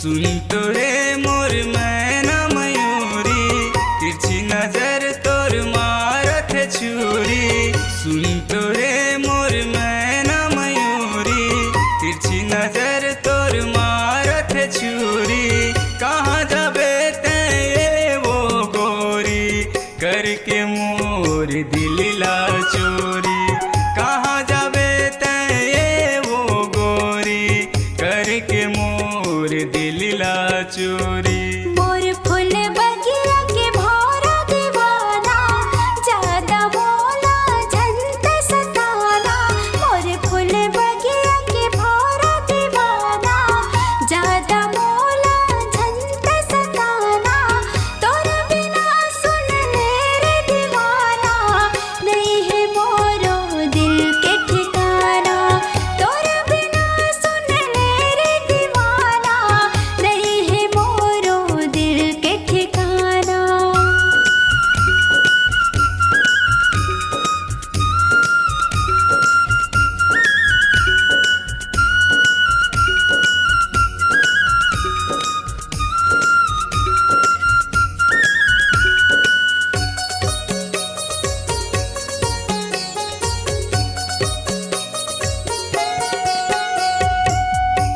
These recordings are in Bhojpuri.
सुन तो रे मोर मैना मयूरी, तिरछी नजर तोर मारत छुरी। सुन तो रे मोर मैना मयूरी, तिरछी नजर तोर मारत छुरी। कहाँ जाबे ते वो गोरी, करके मोर दिल ला चोरी। कहाँ जाबे ते वो गोरी, करके मोर दिल ला चोरी। मोर फूल बगिया के भौरा दीवाना, ज्यादा बोला झंत सताना। मोर फूल बगिया के भौरा दीवाना, ज्यादा बोला झंत सताना। तोर बिना सुन ले रे दीवाना, नहीं है मोरो दिल के ठिकाना। तोर बिना सुन ले रे दीवाना, नहीं है मोरो दिल के ठिकाना।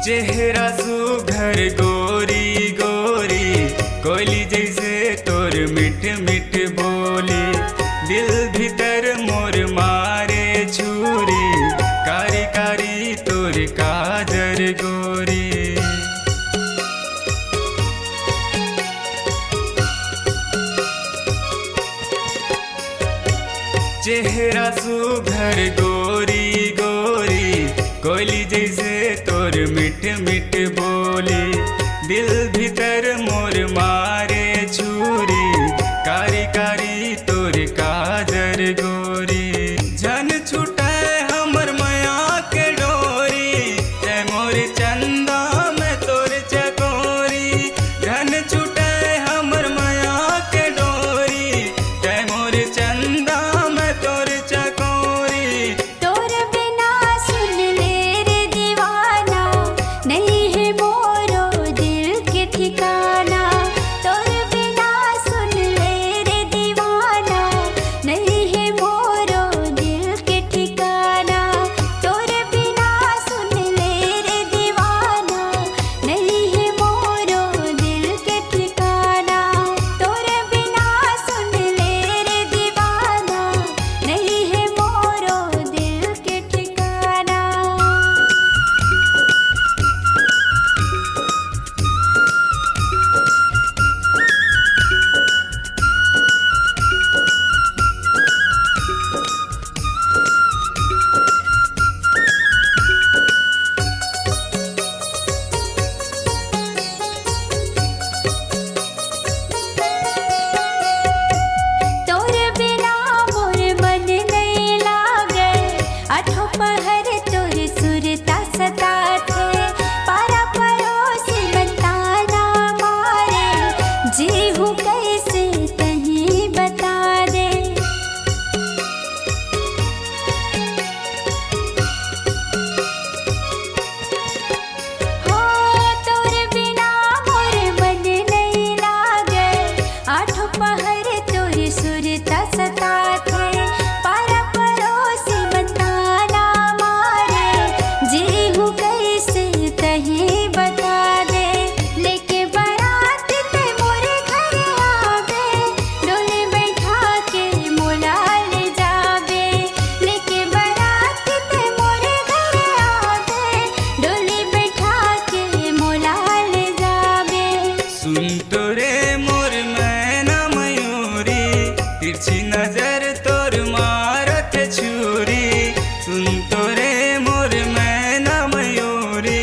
चेहरा सुघर गोरी गोरी, कोयली जैसे तोर मिठ मिठ बोली। दिल भीतर मोर मारे छुरी, कारी कारी तोर काजर गोरी। चेहरा सुघर गोरी गोरी, कोयली जैसे तोर मिठ मिठ बोली। दिल भीतर मोर मारे छुरी, कारी कारी तोर काजर गोरी। जन छूटे हमर माया के डोरी, जय मोर चंदा में तोर चकोरी। जन छूटे हमर माया के डोरी, जय मोर चंदा में तोर चकोरी। तोर बिना सुन ले रे दीवाना, नहीं है मोरो दिल के ठिकाना। तोर बिना सुन ले रे दीवाना, नहीं है मोरो दिल के ठिकाना। तोर बिना सुन ले रे दीवाना, नहीं है मोरो दिल के ठिकाना। तोर बिना सुन ले रे दीवाना, नहीं है मोरो दिल के ठिकाना। तोर बिना मोर मन नहीं लागे, आठो पहर तोर सुरता सताथे। पारा पड़ोसी बताना मारे, जीहू कैसे तहीं बता दे। हो तोर बिना मोर मन नहीं लागे, आठो पहर तोर सुरता सताथे। पारा पड़ोसी बताना मारे, जीहू कैसे तहीं बता दे। लेके बारात ते मोरे घर आवे, डोले बैठा के मोला ले जावे। लेके बारात ते मोरे घर आवे, डोले बैठा के मोला ले जावे। सुन तो रे मोर मैना मयूरी, तिरछी नजर तोर मारत छुरी। सुन तो रे मोर मैना मयूरी,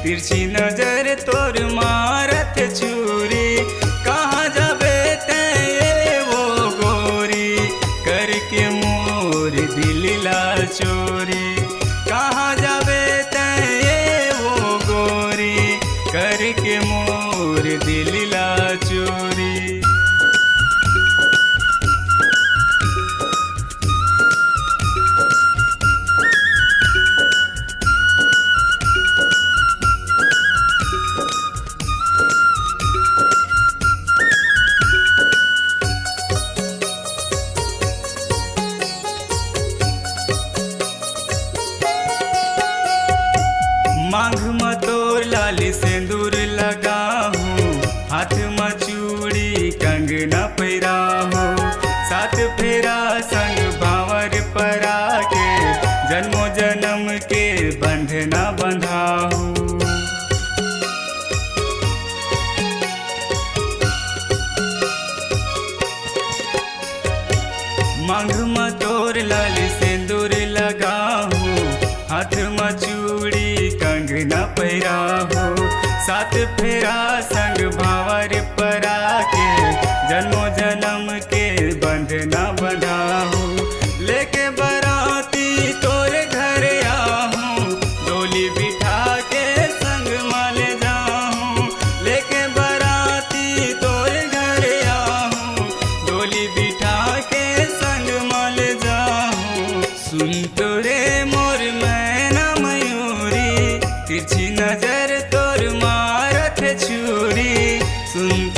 तिरछी नजर तोर मारत छुरी। कहाँ जाबे ते वो गोरी, करके मोर दिल ला चोरी। कहाँ जाबे ते वो गोरी, करके मोर दिल ला चोरी। मांग में तोर लाल सिंदूर लगाहूँ, हाथ में चूड़ी कंगना पहिराहूँ, सात फेरा संग भावर परा के जन्मों जन्म के बंधना बंधाहूँ। लेके बराती तोरे घर आहूँ, डोली बिठा के संग माले जाहूँ। लेके बराती तोरे घर आहूँ, डोली बिठा के संग माले जाहूँ। सुन तोरे मोर मैना मयूरी, तिरछी नजर तोर मारत छुरी। सुन